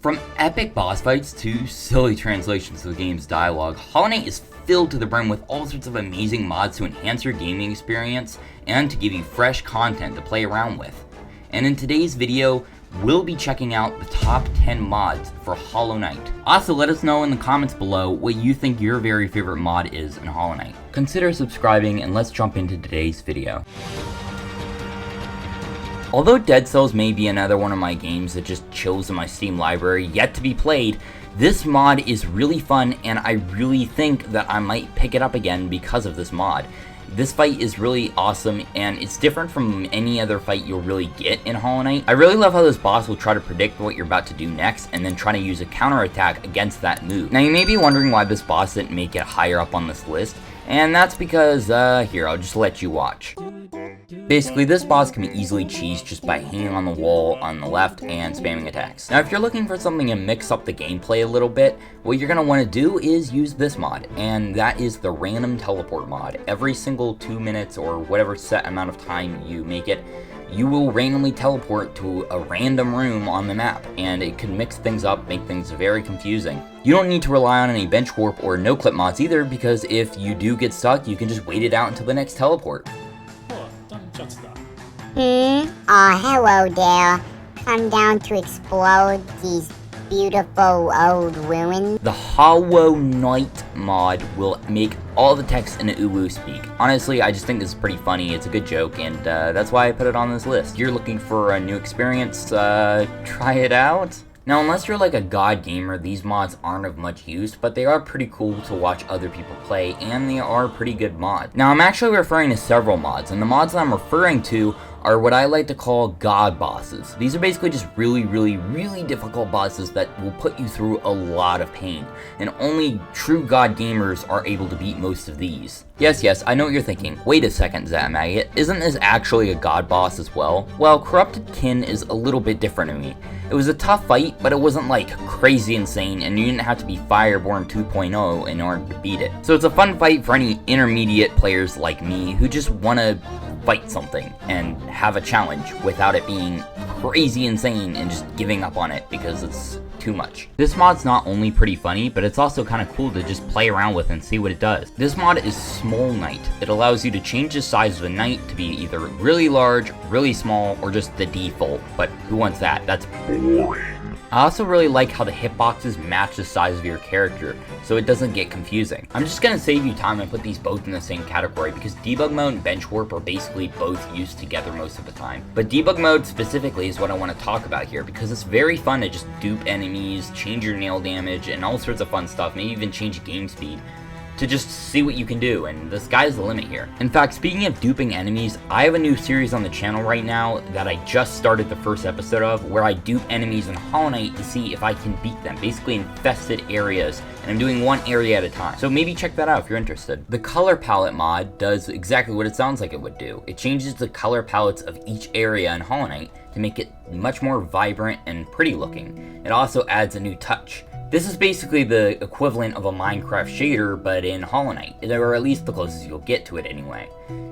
From epic boss fights to silly translations of the game's dialogue, Hollow Knight is filled to the brim with all sorts of amazing mods to enhance your gaming experience and to give you fresh content to play around with. And in today's video, we'll be checking out the top 10 mods for Hollow Knight. Also, let us know in the comments below what you think your very favorite mod is in Hollow Knight. Consider subscribing and let's jump into today's video. Although Dead Cells may be another one of my games that just chills in my Steam library yet to be played, this mod is really fun and I really think that I might pick it up again because of this mod. This fight is really awesome and it's different from any other fight you'll really get in Hollow Knight. I really love how this boss will try to predict what you're about to do next and then try to use a counterattack against that move. Now you may be wondering why this boss didn't make it higher up on this list, and that's because, here, I'll just let you watch. Basically, this boss can be easily cheesed just by hanging on the wall on the left and spamming attacks. Now, if you're looking for something to mix up the gameplay a little bit, what you're going to want to do is use this mod, and that is the Random Teleport mod. Every single 2 minutes or whatever set amount of time you make it, you will randomly teleport to a random room on the map, and it can mix things up, make things very confusing. You don't need to rely on any bench warp or no-clip mods either, because if you do get stuck, you can just wait it out until the next teleport. Hello there. I'm down to explode these beautiful old ruins. The Hollow Knight mod will make all the text in Uwu speak. Honestly, I just think this is pretty funny. It's a good joke, and that's why I put it on this list. If you're looking for a new experience, try it out. Now, unless you're like a god gamer, these mods aren't of much use, but they are pretty cool to watch other people play, and they are pretty good mods. Now, I'm actually referring to several mods, and the mods that I'm referring to are what I like to call god bosses. These are basically just really difficult bosses that will put you through a lot of pain, and only true god gamers are able to beat most of these. Yes, I know what you're thinking. Wait a second, Maggot, isn't this actually a god boss as well? Well, Corrupted Kin is a little bit different to me. It was a tough fight, but it wasn't like crazy insane, and you didn't have to be Fireborn 2.0 in order to beat it. So it's a fun fight for any intermediate players like me who just want to fight something and have a challenge without it being crazy insane and just giving up on it because it's too much. This mod's not only pretty funny, but it's also kind of cool to just play around with and see what it does. This mod is Small Knight. It allows you to change the size of the knight to be either really large, really small, or just the default, but who wants that? That's boring. I also really like how the hitboxes match the size of your character, so it doesn't get confusing. I'm just gonna save you time and put these both in the same category because debug mode and bench warp are basically both used together most of the time. But debug mode specifically is what I want to talk about here because it's very fun to just dupe enemies, change your nail damage, and all sorts of fun stuff, maybe even change game speed to just see what you can do, and the sky's the limit here. In fact, speaking of duping enemies, I have a new series on the channel right now that I just started the first episode of, where I dupe enemies in Hollow Knight to see if I can beat them, basically infested areas, and I'm doing one area at a time. So maybe check that out if you're interested. The color palette mod does exactly what it sounds like it would do. It changes the color palettes of each area in Hollow Knight to make it much more vibrant and pretty looking. It also adds a new touch. This is basically the equivalent of a Minecraft shader, but in Hollow Knight, or at least the closest you'll get to it anyway.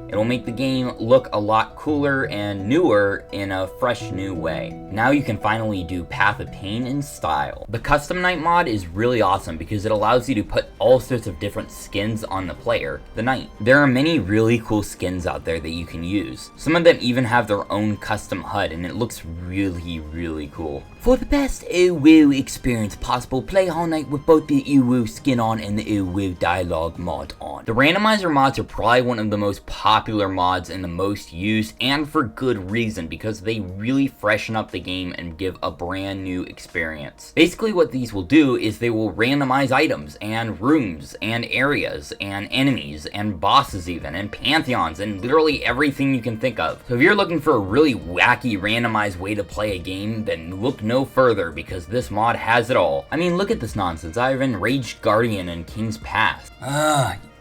It'll make the game look a lot cooler and newer in a fresh new way. Now you can finally do Path of Pain in style. The Custom Knight mod is really awesome because it allows you to put all sorts of different skins on the player, the knight. There are many really cool skins out there that you can use. Some of them even have their own custom HUD and it looks really cool. For the best Uwu experience possible, play Hollow Knight with both the Uwu skin on and the Uwu dialogue mod on. The Randomizer mods are probably one of the most popular mods and the most used, and for good reason, because they really freshen up the game and give a brand new experience. Basically what these will do is they will randomize items and rooms and areas and enemies and bosses even and pantheons and literally everything you can think of. So if you're looking for a really wacky randomized way to play a game, then look no further because this mod has it all. I mean, look at this nonsense. I have Enraged Guardian and King's Pass.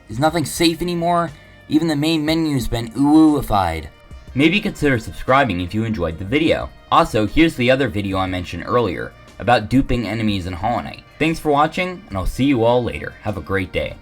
Is nothing safe anymore? Even the main menu's been Uwu-ified. Maybe consider subscribing if you enjoyed the video. Also, here's the other video I mentioned earlier about duping enemies in Hollow Knight. Thanks for watching, and I'll see you all later. Have a great day.